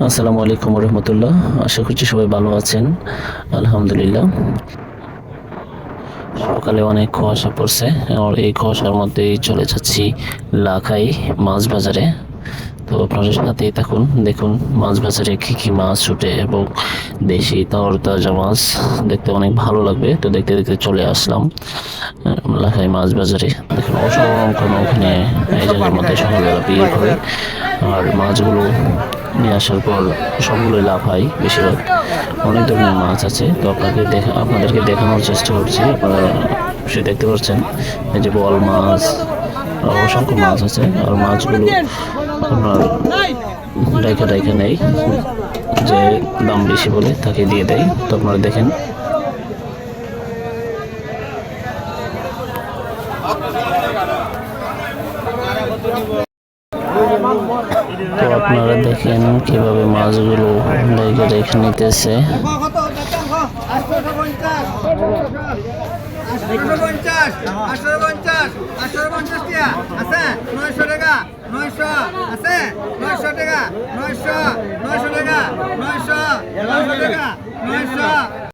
আসসালামু আলাইকুম রহমতুল্লাহ। আশা করছি সবাই ভালো আছেন। আলহামদুলিল্লাহ। সকালে অনেক কুয়াশা পড়ছে, আর এই কুয়াশার মধ্যেই চলে যাচ্ছি লাখাই মাছ বাজারে। তো আপনাদের সাথেই থাকুন, দেখুন মাছ বাজারে কি কি মাছ উঠে এবং দেশি তরতাজা মাছ দেখতে অনেক ভালো লাগবে। তো দেখতে দেখতে চলে আসলাম লাখাই মাছ বাজারে। দেখুন অসংখ্য ওখানে এই জায়গার মধ্যে সকালবেলা বিয়ে করে, আর মাছগুলো নিয়ে আসার পর সবগুলোই লাভ হয়। বেশিরভাগ অনেক ধরনের মাছ আছে, তো আপনাদেরকে দেখানোর চেষ্টা করছি। আপনারা সে দেখতে পাচ্ছেন এই যে বল মাছ, অসংখ্য মাছ আছে। আর মাছগুলো আপনার ডাইকা ডাইকা নেই, যে দাম বেশি বলে তাকে দিয়ে দেয়। তো আপনারা দেখেন, তো আপনারা দেখেন কিভাবে মাছগুলো ডাইকা ডাইকা নিতেছে। আছে 900 টাকা